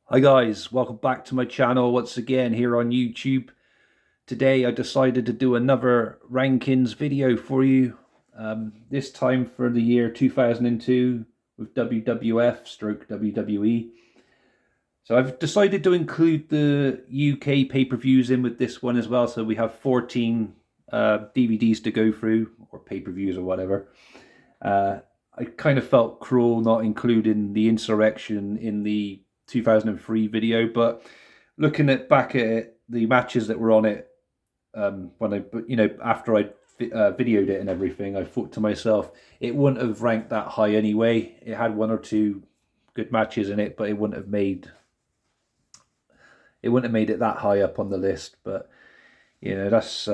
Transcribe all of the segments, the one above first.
Hi guys, welcome back to my channel once again here on YouTube. Today I decided to do another rankings video for you, this time for the year 2002 with WWF stroke WWE. So I've decided to include the UK pay-per-views in with this one as well, so we have 14 DVDs to go through, or pay-per-views or whatever. I kind of felt cruel not including the Insurrection in the 2003 video, but looking back at it, the matches that were on it, after I videoed it and everything, I thought to myself it wouldn't have ranked that high anyway. It had one or two good matches in it, but it wouldn't have made it that high up on the list. But that's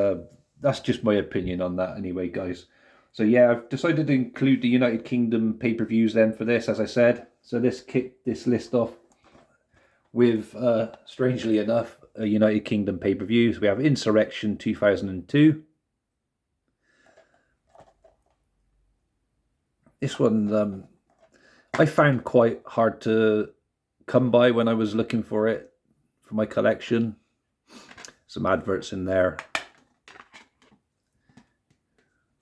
just my opinion on that anyway, guys. So yeah, I've decided to include the United Kingdom pay-per-views then for this, as I said. So let's kick this list off with, strangely enough, a United Kingdom pay-per-view. So we have Insurrection 2002. This one I found quite hard to come by when I was looking for it for my collection. Some adverts in there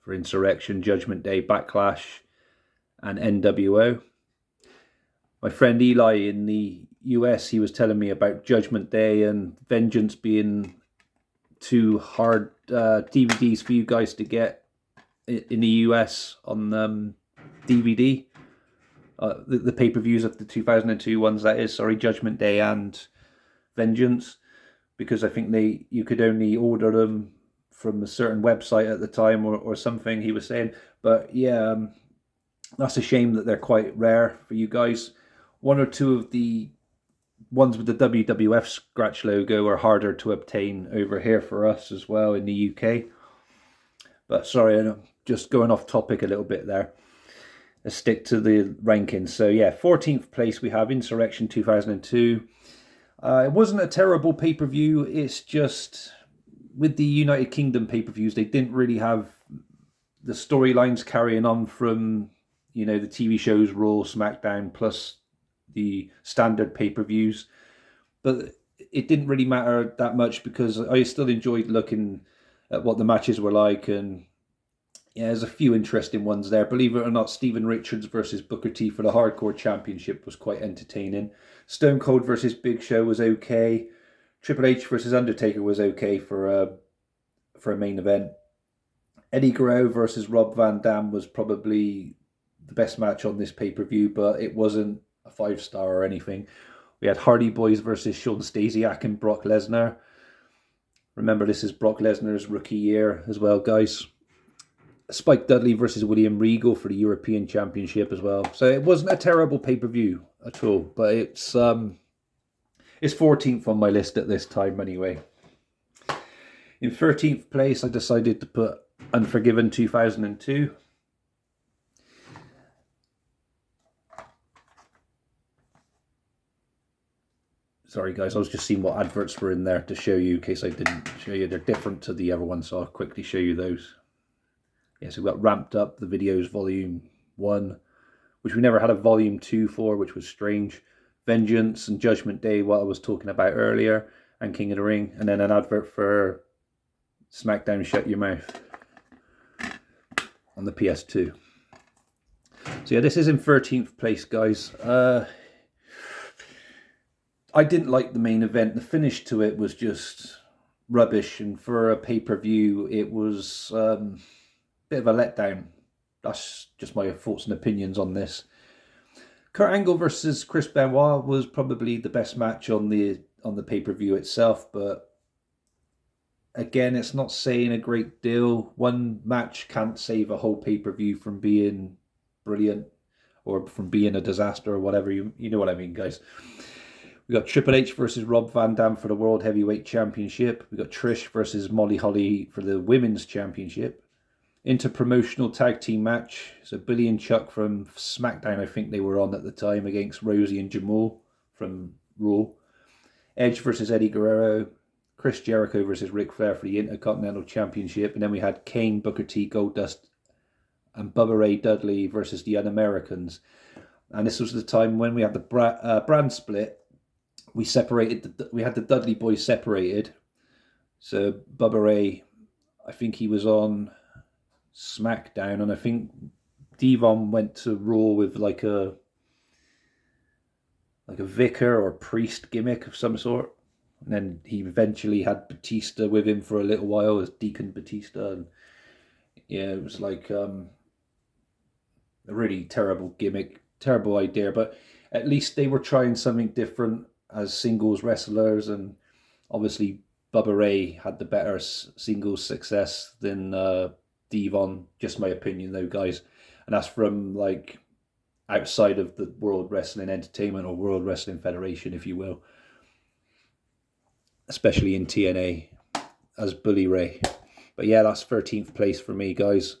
for Insurrection, Judgment Day, Backlash, and NWO. My friend Eli in the US, he was telling me about Judgment Day and Vengeance being two hard DVDs for you guys to get in the US on DVD. The pay-per-views of the 2002 ones, that is, sorry, Judgment Day and Vengeance, because I think you could only order them from a certain website at the time or something, he was saying. But yeah, that's a shame that they're quite rare for you guys. One or two of the ones with the WWF scratch logo are harder to obtain over here for us as well in the UK. But sorry, I'm just going off topic a little bit there. Let's stick to the rankings. So yeah, 14th place we have Insurrection 2002. It wasn't a terrible pay-per-view. It's just with the United Kingdom pay-per-views, they didn't really have the storylines carrying on from, the TV shows Raw, SmackDown, plus the standard pay-per-views. But it didn't really matter that much because I still enjoyed looking at what the matches were like, and yeah, there's a few interesting ones there. Believe it or not, Steven Richards versus Booker T for the Hardcore Championship was quite entertaining. Stone Cold versus Big Show was okay. Triple H versus Undertaker was okay for a main event. Eddie Guerrero versus Rob Van Dam was probably the best match on this pay-per-view, but it wasn't a 5-star or anything. We had Hardy Boys versus Shawn Stasiak and Brock Lesnar. Remember, this is Brock Lesnar's rookie year as well, guys. Spike Dudley versus William Regal for the European Championship as well. So it wasn't a terrible pay-per-view at all, but it's 14th on my list at this time anyway. In 13th place, I decided to put Unforgiven 2002. Sorry guys, I was just seeing what adverts were in there to show you in case I didn't show you. They're different to the other ones, so I'll quickly show you those. Yeah, so we've got Ramped Up, the videos volume 1, which we never had a volume 2 for, which was strange. Vengeance and Judgment Day, what I was talking about earlier, and King of the Ring, and then an advert for SmackDown Shut Your Mouth on the PS2. So yeah, this is in 13th place, guys. I didn't like the main event. The finish to it was just rubbish, and for a pay-per-view, it was a bit of a letdown. That's just my thoughts and opinions on this. Kurt Angle versus Chris Benoit was probably the best match on the pay-per-view itself, but again, it's not saying a great deal. One match can't save a whole pay-per-view from being brilliant or from being a disaster or whatever. You know what I mean, guys. We got Triple H versus Rob Van Dam for the World Heavyweight Championship. We got Trish versus Molly Holly for the Women's Championship. Interpromotional tag team match. So Billy and Chuck from SmackDown, I think they were on at the time, against Rosie and Jamal from Raw. Edge versus Eddie Guerrero. Chris Jericho versus Ric Flair for the Intercontinental Championship. And then we had Kane, Booker T, Goldust, and Bubba Ray Dudley versus the Un-Americans. And this was the time when we had the brand split we separated. We had the Dudley Boys separated. So Bubba Ray, I think he was on SmackDown, and I think Devon went to Raw with like a vicar or priest gimmick of some sort. And then he eventually had Batista with him for a little while as Deacon Batista. And yeah, it was like a really terrible gimmick, terrible idea. But at least they were trying something different as singles wrestlers. And obviously Bubba Ray had the better singles success than Devon. Just my opinion though, guys. And that's from like outside of the World Wrestling Entertainment or World Wrestling Federation, if you will. Especially in TNA as Bully Ray. But yeah, that's 13th place for me, guys.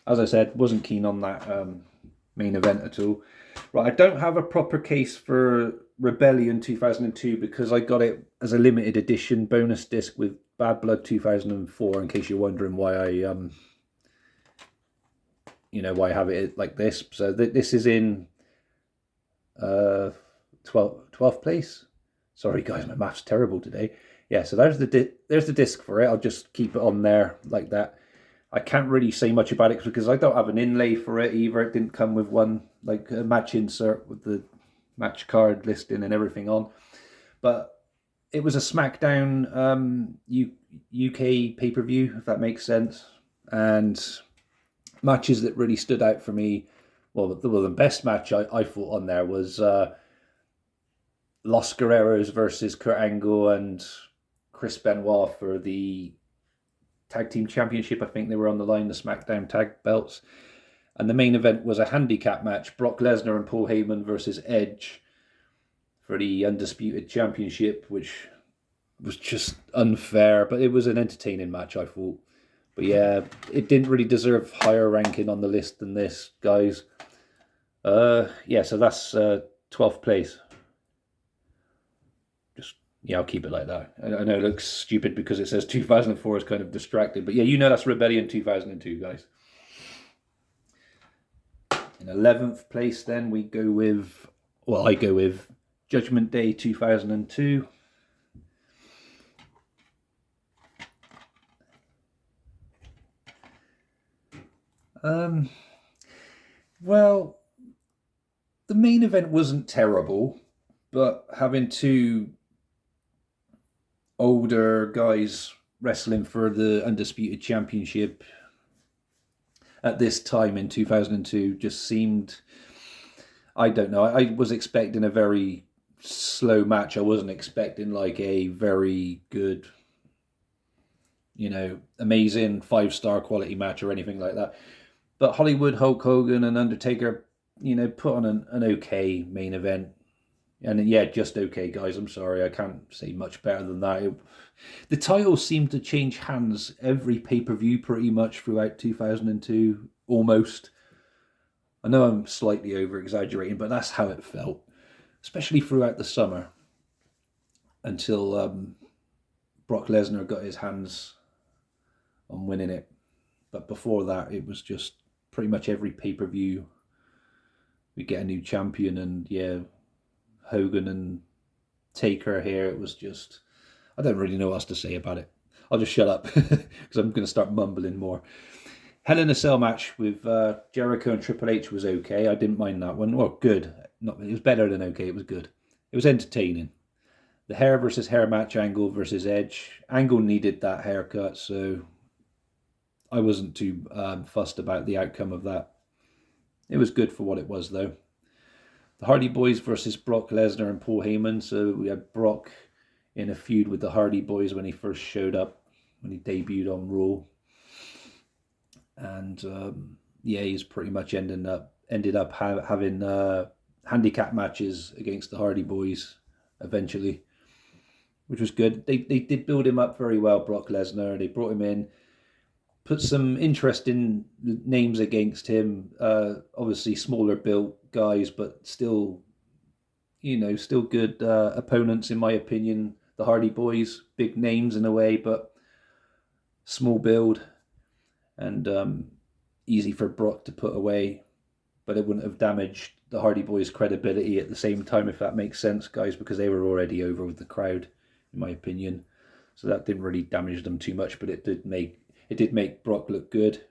As I said, wasn't keen on that main event at all. Right, I don't have a proper case for Rebellion 2002 because I got it as a limited edition bonus disc with Bad Blood 2004, in case you're wondering why I why I have it like this. So this is in 12th place. Sorry guys, my math's terrible today. Yeah, so there's the disc for it. I'll just keep it on there like that. I can't really say much about it because I don't have an inlay for it either. It didn't come with one, like a match insert with the match card listing and everything on. But it was a SmackDown UK pay-per-view, if that makes sense. And matches that really stood out for me, well, the best match I thought on there was Los Guerreros versus Kurt Angle and Chris Benoit for the Tag Team Championship. I think they were on the line, the SmackDown Tag Belts. And the main event was a handicap match, Brock Lesnar and Paul Heyman versus Edge for the Undisputed Championship, which was just unfair, but it was an entertaining match, I thought. But yeah, it didn't really deserve higher ranking on the list than this, guys. Yeah, so that's 12th place. Yeah, I'll keep it like that. I know it looks stupid because it says 2004 is kind of distracted. But yeah, that's Rebellion 2002, guys. In 11th place, then, I go with Judgment Day 2002. Well, the main event wasn't terrible, but having two older guys wrestling for the Undisputed Championship at this time in 2002 just seemed, I don't know, I was expecting a very slow match. I wasn't expecting like a very good, amazing 5-star quality match or anything like that. But Hollywood, Hulk Hogan and Undertaker, put on an okay main event. And yeah, just okay, guys. I'm sorry, I can't say much better than that. The titles seemed to change hands every pay-per-view pretty much throughout 2002, almost. I know I'm slightly over-exaggerating, but that's how it felt, especially throughout the summer, until Brock Lesnar got his hands on winning it. But before that, it was just pretty much every pay-per-view we get a new champion, and yeah, Hogan and Taker here, it was just, I don't really know what else to say about it. I'll just shut up because I'm going to start mumbling more. Hell in a Cell match with Jericho and Triple H was okay. I didn't mind that one. Well, good. It was better than okay. It was good. It was entertaining. The hair versus hair match, Angle versus Edge. Angle needed that haircut, so I wasn't too fussed about the outcome of that. It was good for what it was, though. The Hardy Boys versus Brock Lesnar and Paul Heyman. So we had Brock in a feud with the Hardy Boys when he first showed up, when he debuted on Raw. And yeah, he's pretty much ended up having handicap matches against the Hardy Boys eventually, which was good. They did build him up very well, Brock Lesnar. They brought him in, put some interesting names against him. Obviously smaller built guys, but still, still good opponents in my opinion. The Hardy Boys, big names in a way, but small build and easy for Brock to put away. but it wouldn't have damaged the Hardy Boys' credibility at the same time, if that makes sense, guys, because they were already over with the crowd, in my opinion. So that didn't really damage them too much, but it did make Brock look good.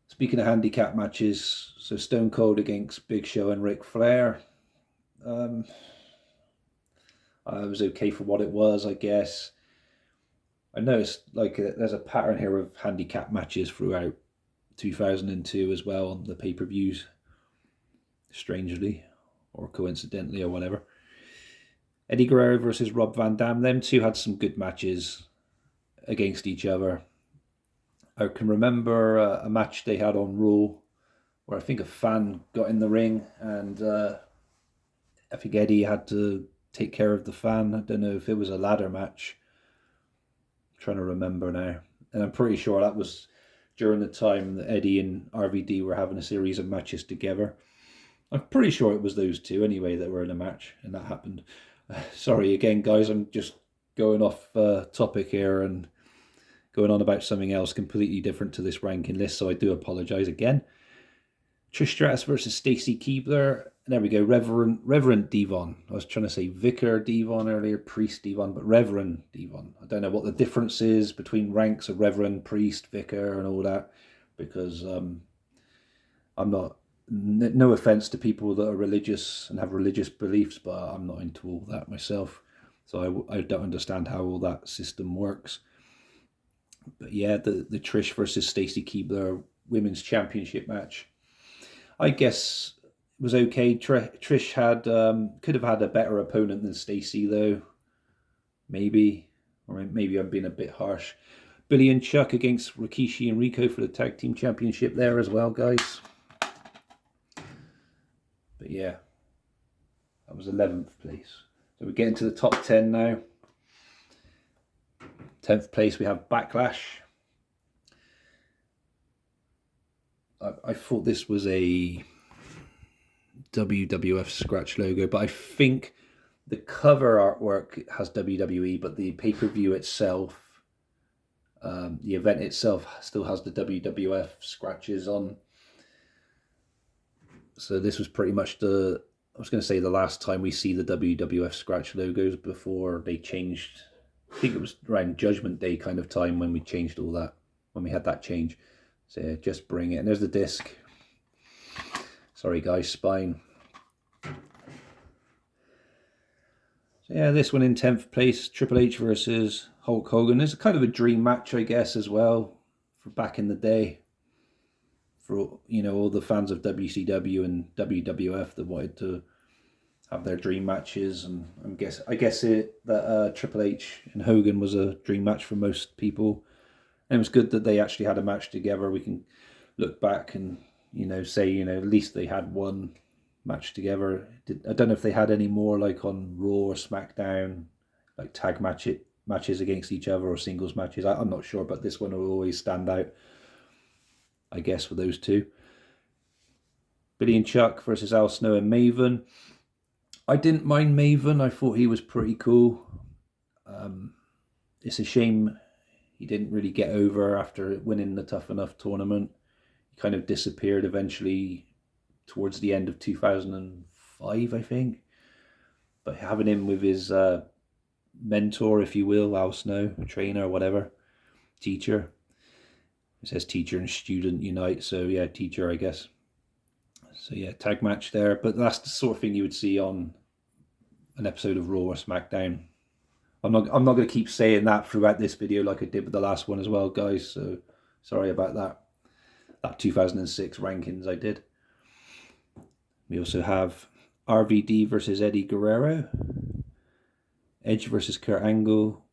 Speaking of handicap matches, so Stone Cold against Big Show and Ric Flair. I was okay for what it was, I guess. I noticed like there's a pattern here of handicap matches throughout 2002 as well on the pay-per-views, strangely or coincidentally or whatever. Eddie Guerrero versus Rob Van Dam. Them two had some good matches against each other. I can remember a match they had on Raw where I think a fan got in the ring and I think Eddie had to take care of the fan. I don't know if it was a ladder match. I'm trying to remember now. And I'm pretty sure that was during the time that Eddie and RVD were having a series of matches together. I'm pretty sure it was those two anyway that were in a match and that happened. Sorry again, guys, I'm just going off topic here and going on about something else completely different to this ranking list, so I do apologise again. Trish Stratus versus Stacy Keibler. There we go, Reverend Devon. I was trying to say Vicar Devon earlier, Priest Devon, but Reverend Devon. I don't know what the difference is between ranks of Reverend, Priest, Vicar and all that, because I'm not, no offence to people that are religious and have religious beliefs, but I'm not into all that myself. So I don't understand how all that system works. But yeah, the Trish versus Stacy Keibler Women's Championship match, I guess it was okay. Trish had could have had a better opponent than Stacy though. Maybe. Or maybe I'm being a bit harsh. Billy and Chuck against Rikishi and Rico for the Tag Team Championship there as well, guys. But yeah, that was 11th place. So we're getting to the top 10 now. 10th place, we have Backlash. I thought this was a WWF scratch logo, but I think the cover artwork has WWE, but the pay-per-view itself, the event itself still has the WWF scratches on. So this was pretty much I was going to say the last time we see the WWF scratch logos before they changed. I think it was around Judgment Day kind of time when we changed all that, when we had that change. So yeah, just bring it. And there's the disc. Sorry guys, spine. So yeah, this one in 10th place, Triple H versus Hulk Hogan. It's kind of a dream match, I guess, as well, for back in the day. For, you know, all the fans of WCW and WWF that wanted to have their dream matches, and I guess that Triple H and Hogan was a dream match for most people. And it was good that they actually had a match together. We can look back and, you know, say, you know, at least they had one match together. I don't know if they had any more like on Raw or SmackDown, like tag matches against each other or singles matches. I'm not sure, but this one will always stand out, I guess, for those two. Billy and Chuck versus Al Snow and Maven. I didn't mind Maven. I thought he was pretty cool. It's a shame he didn't really get over after winning the Tough Enough tournament. He kind of disappeared eventually towards the end of 2005, I think. But having him with his mentor, if you will, Al Snow, trainer or whatever, teacher. It says teacher and student unite, so yeah, teacher, I guess. So yeah, tag match there, but that's the sort of thing you would see on an episode of Raw or SmackDown. I'm not going to keep saying that throughout this video like I did with the last one as well, guys. So sorry about that. That 2006 rankings I did. We also have RVD versus Eddie Guerrero, Edge versus Kurt Angle,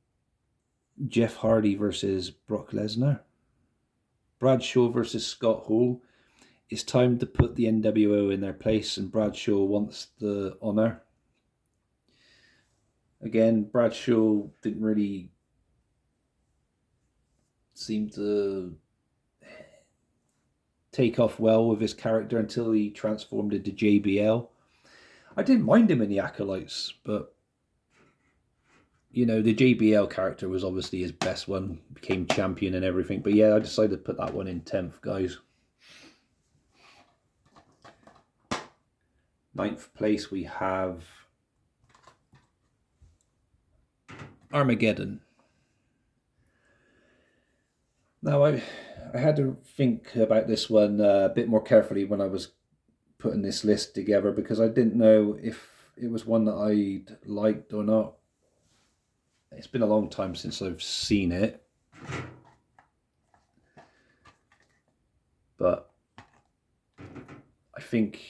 Jeff Hardy versus Brock Lesnar, Bradshaw versus Scott Hall. It's time to put the NWO in their place, and Bradshaw wants the honour. Again, Bradshaw didn't really seem to take off well with his character until he transformed into JBL. I didn't mind him in the Acolytes, but you know, the JBL character was obviously his best one, became champion and everything. But yeah, I decided to put that one in 10th, guys. Ninth place we have Armageddon. Now I had to think about this one a bit more carefully when I was putting this list together, because I didn't know if it was one that I'd liked or not. It's been a long time since I've seen it, but I think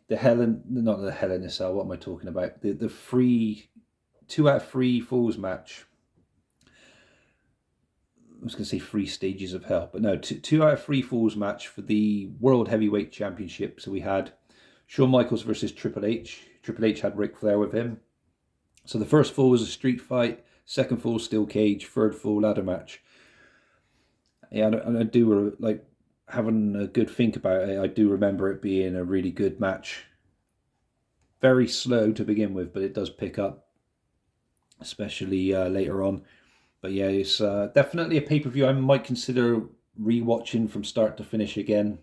not the Hell in a Cell, what am I talking about? The 2 out of 3 Falls match. I was going to say 3 Stages of Hell, but no, 2 out of 3 Falls match for the World Heavyweight Championship. So we had Shawn Michaels versus Triple H. Triple H had Ric Flair with him. So the first fall was a street fight, second fall steel cage, third fall ladder match. Yeah, and I do like having a good think about it. I do remember it being a really good match. Very slow to begin with, but it does pick up, especially later on. But yeah, it's definitely a pay-per-view I might consider rewatching from start to finish again,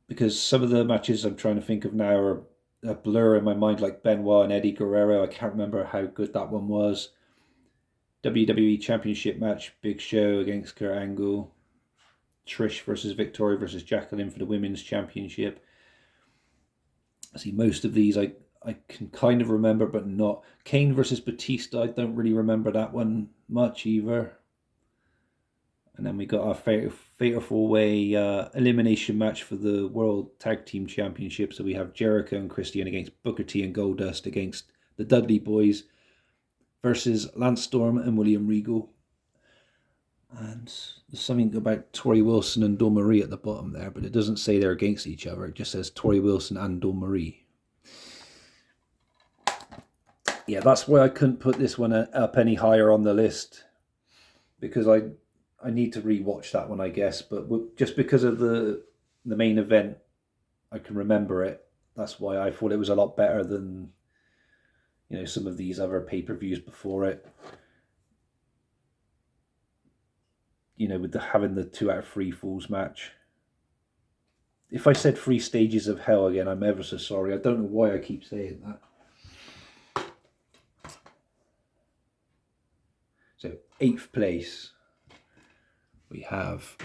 because some of the matches I'm trying to think of now are a blur in my mind, like Benoit and Eddie Guerrero. I can't remember how good that one was. WWE Championship match, Big Show against Kurt Angle. Trish versus Victoria versus Jacqueline for the Women's Championship. See, most of these I can kind of remember, but not. Kane versus Batista, I don't really remember that one much either. And then we got our fatal 4-way elimination match for the World Tag Team Championship. So we have Jericho and Christian against Booker T and Goldust against the Dudley Boys versus Lance Storm and William Regal. And there's something about Tori Wilson and Dawn Marie at the bottom there, but it doesn't say they're against each other. It just says Tori Wilson and Dawn Marie. Yeah, that's why I couldn't put this one up any higher on the list, because I need to rewatch that one, I guess. But just because of the main event, I can remember it. That's why I thought it was a lot better than, you know, some of these other pay-per-views before it. You know, with having the 2 out of 3 Falls match. If I said 3 Stages of Hell again, I'm ever so sorry. I don't know why I keep saying that. So 8th place, we have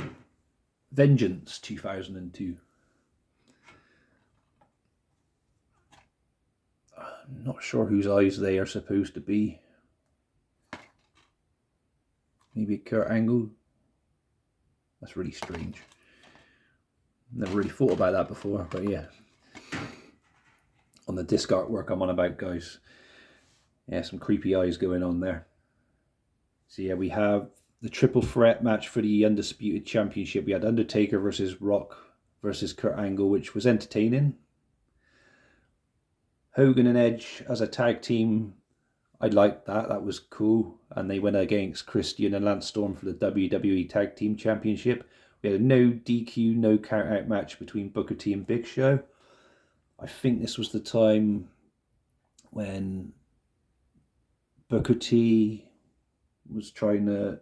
Vengeance 2002. I'm not sure whose eyes they are supposed to be. Maybe Kurt Angle. That's really strange. Never really thought about that before, but yeah. On the disc artwork I'm on about, guys. Yeah, some creepy eyes going on there. So yeah, we have the triple threat match for the Undisputed Championship. We had Undertaker versus Rock versus Kurt Angle, which was entertaining. Hogan and Edge as a tag team, I liked that. That was cool. And they went against Christian and Lance Storm for the WWE Tag Team Championship. We had a no DQ, no count out match between Booker T and Big Show. I think this was the time when Booker T was trying to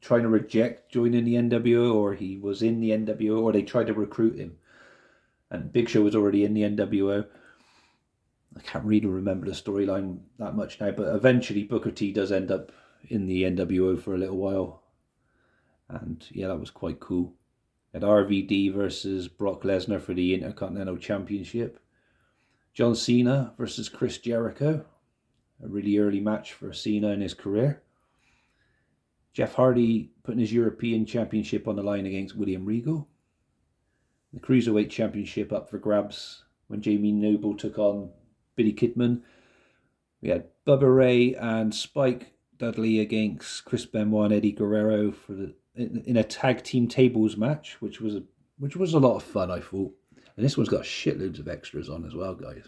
reject joining the NWO, or he was in the NWO, or they tried to recruit him. And Big Show was already in the NWO. I can't really remember the storyline that much now, but eventually Booker T does end up in the NWO for a little while. And yeah, that was quite cool. At RVD versus Brock Lesnar for the Intercontinental Championship. John Cena versus Chris Jericho. A really early match for Cena in his career. Jeff Hardy putting his European Championship on the line against William Regal. The Cruiserweight Championship up for grabs when Jamie Noble took on Billy Kidman. We had Bubba Ray and Spike Dudley against Chris Benoit and Eddie Guerrero in a tag team tables match, which was a lot of fun, I thought. And this one's got shitloads of extras on as well, guys.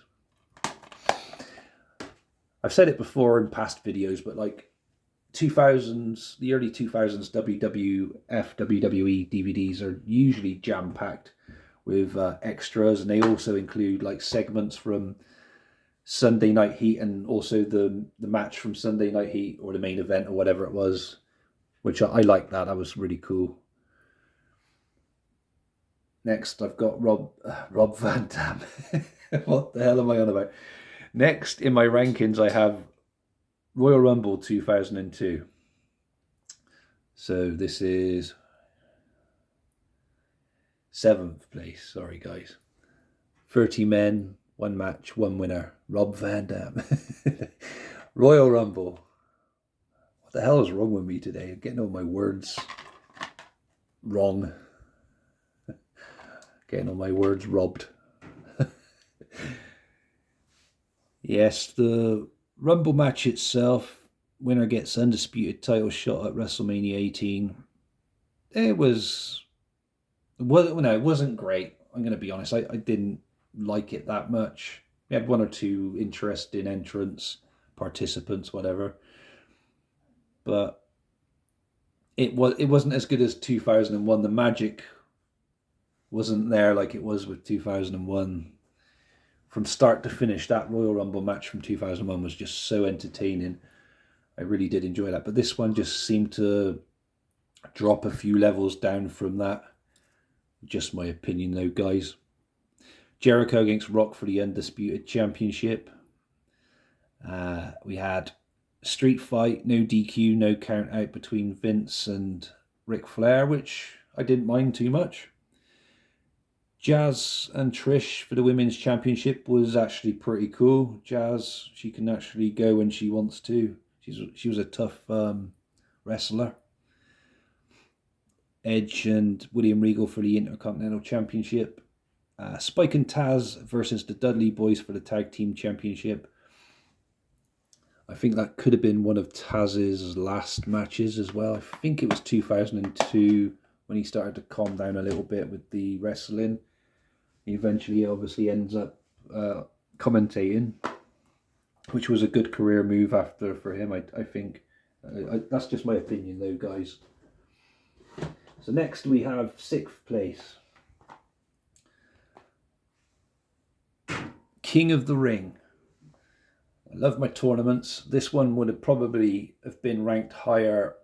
I've said it before in past videos, but like the early 2000s WWF, WWE DVDs are usually jam-packed with extras, and they also include like segments from Sunday Night Heat and also the match from Sunday Night Heat, or the main event, or whatever it was, which I like that. That was really cool. Next, I've got Rob Van Dam. What the hell am I on about? Next in my rankings, I have Royal Rumble 2002. So this is 7th place. Sorry, guys. 30 men, 1 match, 1 winner. Rob Van Dam. Royal Rumble. What the hell is wrong with me today? I'm getting all my words wrong. Getting all my words robbed. Yes, the Rumble match itself, winner gets undisputed title shot at WrestleMania 18. It wasn't great. I'm going to be honest. I didn't like it that much. We had 1 or 2 interesting entrants, participants, whatever. But it wasn't as good as 2001. The magic wasn't there like it was with 2001. From start to finish, that Royal Rumble match from 2001 was just so entertaining. I really did enjoy that. But this one just seemed to drop a few levels down from that. Just my opinion though, guys. Jericho against Rock for the Undisputed Championship. We had a street fight, no DQ, no count out between Vince and Ric Flair, which I didn't mind too much. Jazz and Trish for the Women's Championship was actually pretty cool. Jazz, she can actually go when she wants to. She was a tough wrestler. Edge and William Regal for the Intercontinental Championship. Spike and Taz versus the Dudley Boys for the Tag Team Championship. I think that could have been one of Taz's last matches as well. I think it was 2002 when he started to calm down a little bit with the wrestling. He eventually obviously ends up commentating, which was a good career move after for him, I think. That's just my opinion though, guys. So next we have 6th place. King of the Ring. I love my tournaments. This one would have probably have been ranked higher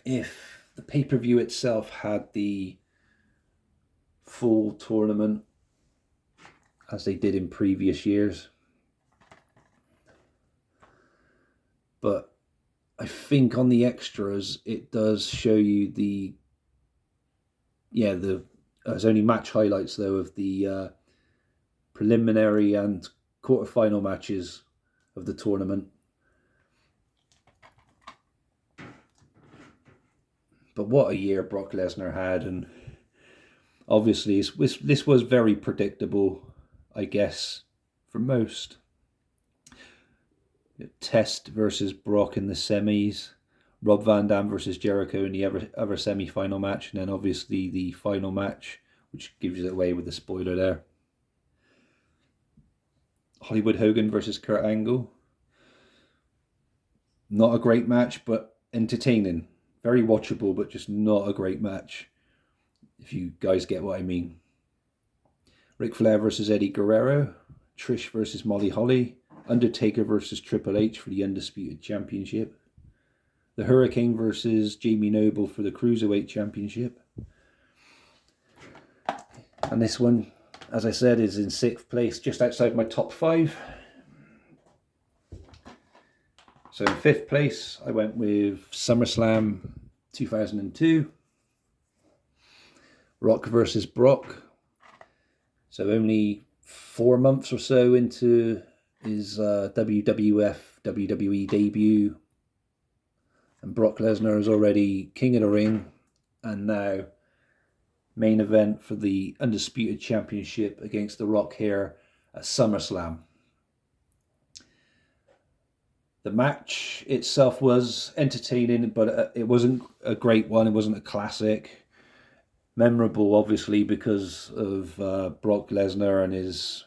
if the pay-per-view itself had the full tournament as they did in previous years. But I think on the extras it does show you there's only match highlights though of the preliminary and quarterfinal matches of the tournament. But what a year Brock Lesnar had, and obviously this was very predictable, I guess, for most. Test versus Brock in the semis, Rob Van Dam versus Jericho in the other semi-final match, and then obviously the final match, which gives it away with the spoiler there. Hollywood Hogan versus Kurt Angle. Not a great match, but entertaining. Very watchable, but just not a great match, if you guys get what I mean. Ric Flair versus Eddie Guerrero. Trish versus Molly Holly. Undertaker versus Triple H for the Undisputed Championship. The Hurricane versus Jamie Noble for the Cruiserweight Championship. And this one, as I said, is in 6th place, just outside my top 5. So in 5th place, I went with SummerSlam 2002. Rock versus Brock. So only 4 months or so into his WWF, WWE debut. And Brock Lesnar is already King of the Ring. And now main event for the Undisputed Championship against The Rock here at SummerSlam. The match itself was entertaining, but it wasn't a great one. It wasn't a classic. Memorable, obviously, because of Brock Lesnar and his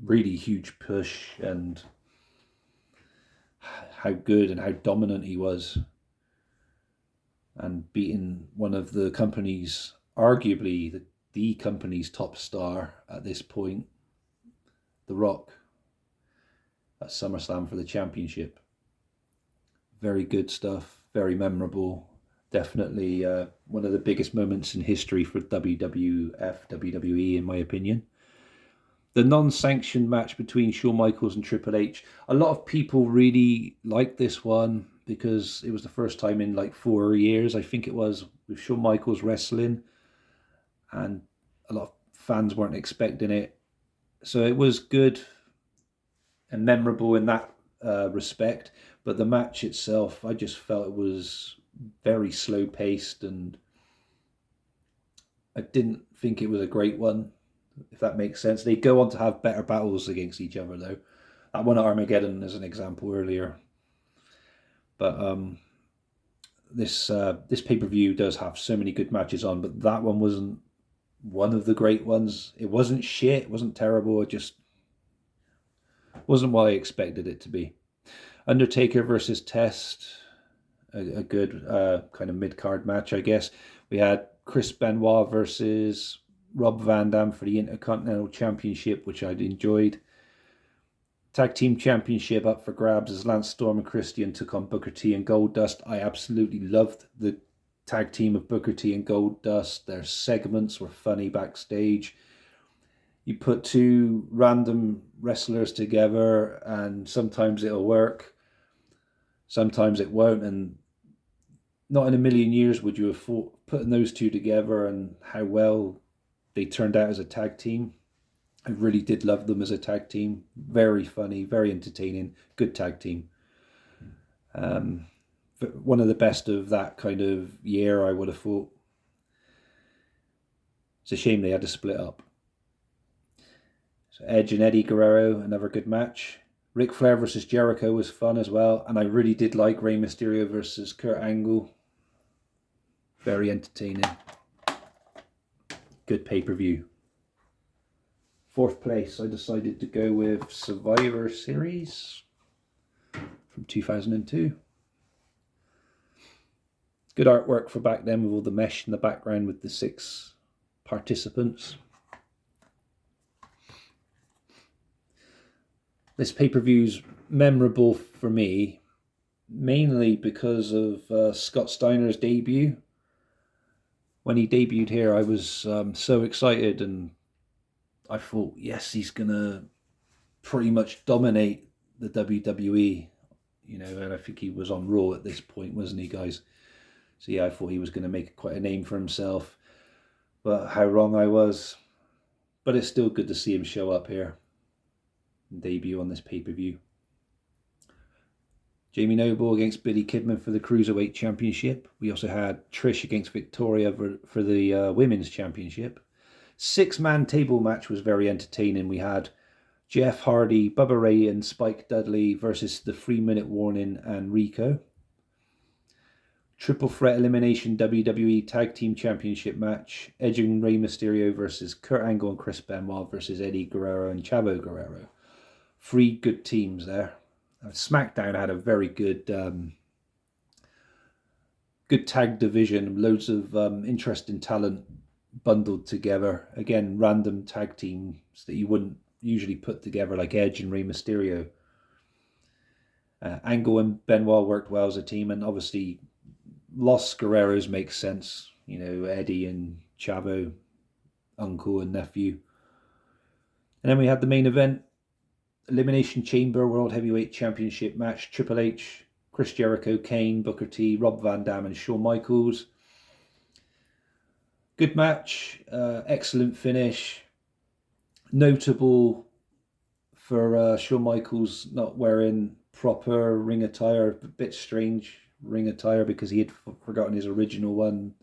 really huge push and how good and how dominant he was. And beating one of the company's, arguably the company's top star at this point, The Rock, at SummerSlam for the championship. Very good stuff, very memorable. Definitely one of the biggest moments in history for WWF, WWE, in my opinion. The non-sanctioned match between Shawn Michaels and Triple H. A lot of people really liked this one because it was the first time in like 4 years, I think it was, with Shawn Michaels wrestling. And a lot of fans weren't expecting it. So it was good and memorable in that respect. But the match itself, I just felt it was very slow-paced, and I didn't think it was a great one, if that makes sense. They go on to have better battles against each other, though. That one at Armageddon as an example earlier. But this pay-per-view does have so many good matches on, but that one wasn't one of the great ones. It wasn't shit, it wasn't terrible, it just wasn't what I expected it to be. Undertaker versus Test, a good kind of mid-card match, I guess. We had Chris Benoit versus Rob Van Dam for the Intercontinental Championship, which I'd enjoyed. Tag Team Championship up for grabs as Lance Storm and Christian took on Booker T and Goldust. I absolutely loved the tag team of Booker T and Goldust. Their segments were funny backstage. You put two random wrestlers together and sometimes it'll work, sometimes it won't, and not in a million years would you have thought putting those two together and how well they turned out as a tag team. I really did love them as a tag team. Very funny, very entertaining, good tag team. One of the best of that kind of year, I would have thought. It's a shame they had to split up. So Edge and Eddie Guerrero, another good match. Ric Flair versus Jericho was fun as well, and I really did like Rey Mysterio versus Kurt Angle. Very entertaining. Good pay-per-view. Fourth place, I decided to go with Survivor Series from 2002. Good artwork for back then with all the mesh in the background with the 6 participants. This pay-per-view's memorable for me, mainly because of Scott Steiner's debut. When he debuted here, I was so excited, and I thought, yes, he's going to pretty much dominate the WWE, you know, and I think he was on Raw at this point, wasn't he, guys? So yeah, I thought he was going to make quite a name for himself, but how wrong I was. But it's still good to see him show up here and debut on this pay-per-view. Jamie Noble against Billy Kidman for the Cruiserweight Championship. We also had Trish against Victoria for the Women's Championship. 6-man table match was very entertaining. We had Jeff Hardy, Bubba Ray and Spike Dudley versus the 3-Minute Warning and Rico. Triple Threat Elimination WWE Tag Team Championship match. Edge and Rey Mysterio versus Kurt Angle and Chris Benoit versus Eddie Guerrero and Chavo Guerrero. 3 good teams there. SmackDown had a very good tag division. Loads of interesting talent bundled together. Again, random tag teams that you wouldn't usually put together, like Edge and Rey Mysterio. Angle and Benoit worked well as a team, and obviously Los Guerreros makes sense. You know, Eddie and Chavo, uncle and nephew. And then we had the main event, Elimination Chamber World Heavyweight Championship match. Triple H, Chris Jericho, Kane, Booker T, Rob Van Dam and Shawn Michaels. Good match, excellent finish. Notable for Shawn Michaels not wearing proper ring attire, a bit strange ring attire because he had forgotten his original one.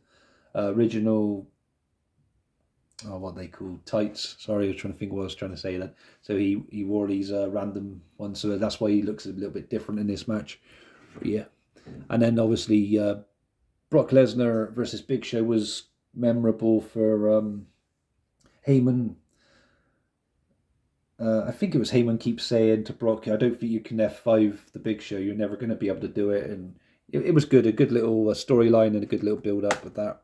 What they call tights. Sorry, I was trying to think what I was trying to say then. So he wore these random ones, so that's why he looks a little bit different in this match. But yeah. And then obviously Brock Lesnar versus Big Show was memorable for Heyman. I think it was Heyman keeps saying to Brock, I don't think you can F5 the Big Show. You're never going to be able to do it. And it was good. A good little storyline and a good little build-up with that.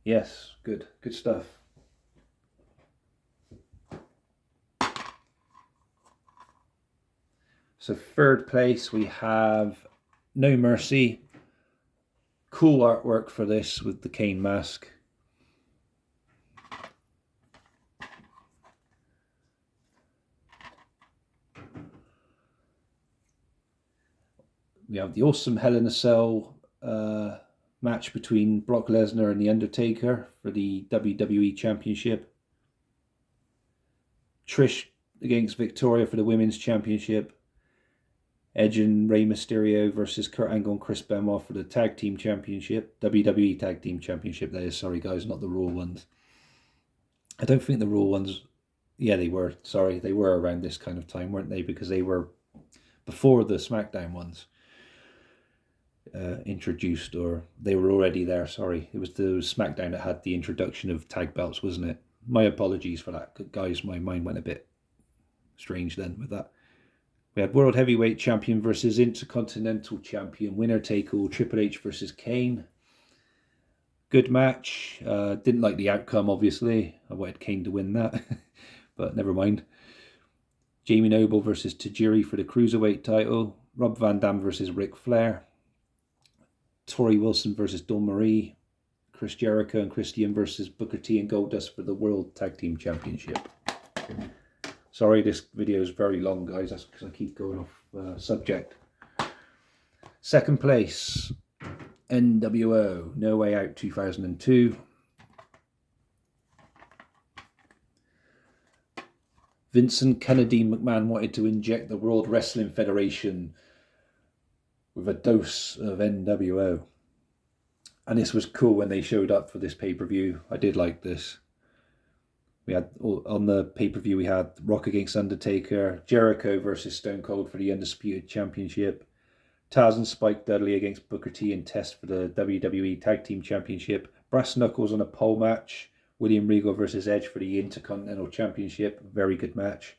Yes, good stuff. So third place we have No Mercy Cool artwork for this with the Kane mask. We have the awesome Hell in a Cell match between Brock Lesnar and The Undertaker for the WWE Championship. Trish against Victoria for the Women's Championship. Edge and Rey Mysterio versus Kurt Angle and Chris Benoit for the Tag Team Championship. WWE Tag Team Championship, that is. Sorry, guys, not the Raw ones. I don't think the Raw ones... Yeah, they were. Sorry, they were around this kind of time, weren't they? Because they were before the SmackDown ones introduced, or they were already there. Sorry, it was the SmackDown that had the introduction of tag belts, wasn't it? My apologies for that, guys. My mind went a bit strange then with that. We had World Heavyweight Champion versus Intercontinental Champion. Winner take all. Triple H versus Kane. Good match. Didn't like the outcome, obviously. I wanted Kane to win that, but never mind. Jamie Noble versus Tajiri for the Cruiserweight title. Rob Van Dam versus Ric Flair. Torrie Wilson versus Dawn Marie. Chris Jericho and Christian versus Booker T and Goldust for the World Tag Team Championship. Sorry, this video is very long, guys. That's because I keep going off subject. Second place, NWO, No Way Out 2002. Vincent Kennedy McMahon wanted to inject the World Wrestling Federation with a dose of NWO. And this was cool when they showed up for this pay-per-view. I did like this. We had, on the pay-per-view, we had Rock against Undertaker, Jericho versus Stone Cold for the Undisputed Championship, Taz and Spike Dudley against Booker T and Test for the WWE Tag Team Championship, Brass Knuckles on a pole match, William Regal versus Edge for the Intercontinental Championship, very good match.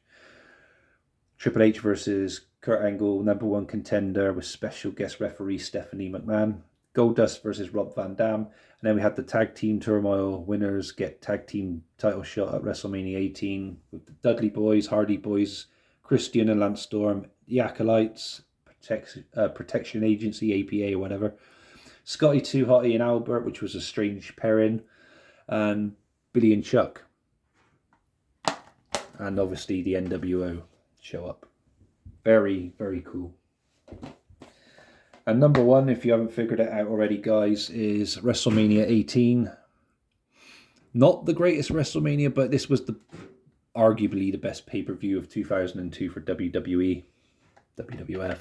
Triple H versus Kurt Angle, #1 contender with special guest referee Stephanie McMahon. Goldust versus Rob Van Dam. And then we had the Tag Team Turmoil. Winners get Tag Team title shot at WrestleMania 18 with the Dudley Boys, Hardy Boys, Christian and Lance Storm, the Acolytes, Protection Agency, APA or whatever, Scotty 2 Hotty and Albert, which was a strange pairing, and Billy and Chuck. And obviously the NWO show up. Very, very cool. And #1, if you haven't figured it out already, guys, is WrestleMania 18. Not the greatest WrestleMania, but this was arguably the best pay-per-view of 2002 for WWE, WWF.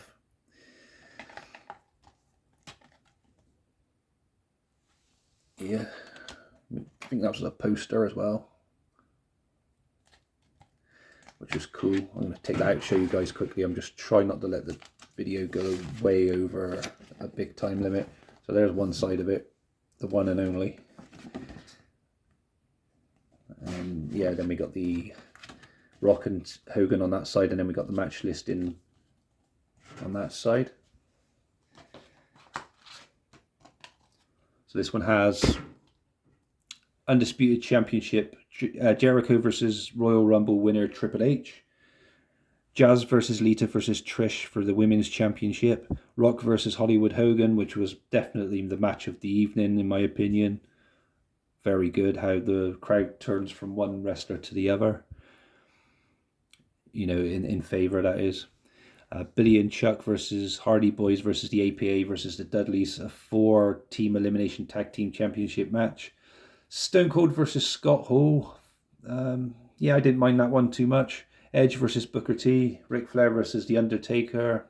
Yeah, I think that was a poster as well, which was cool. I'm going to take that out, show you guys quickly. I'm just trying not to let the video go way over a big time limit. So there's one side of it, the one and only. And yeah, then we got the Rock and Hogan on that side, and then we got the match listing on that side. So this one has Undisputed Championship, Jericho versus Royal Rumble winner Triple H. Jazz versus Lita versus Trish for the Women's Championship. Rock versus Hollywood Hogan, which was definitely the match of the evening, in my opinion. Very good how the crowd turns from one wrestler to the other. You know, in favour, that is. Billy and Chuck versus Hardy Boys versus the APA versus the Dudleys. A 4-team elimination tag team championship match. Stone Cold versus Scott Hall. Yeah, I didn't mind that one too much. Edge versus Booker T. Ric Flair versus The Undertaker,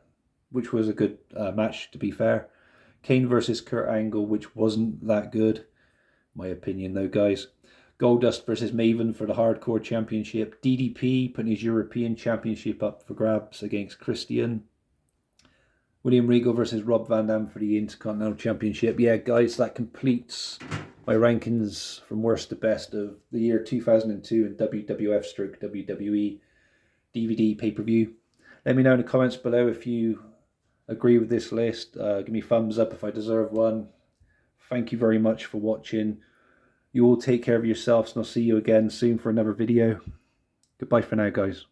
which was a good match, to be fair. Kane versus Kurt Angle, which wasn't that good. My opinion, though, guys. Goldust versus Maven for the Hardcore Championship. DDP putting his European Championship up for grabs against Christian. William Regal versus Rob Van Dam for the Intercontinental Championship. Yeah, guys, that completes my rankings from worst to best of the year 2002 in WWF/WWE DVD pay-per-view. Let me know in the comments below if you agree with this list. Give me thumbs up if I deserve one. Thank you very much for watching. You all take care of yourselves, and I'll see you again soon for another video. Goodbye for now, guys.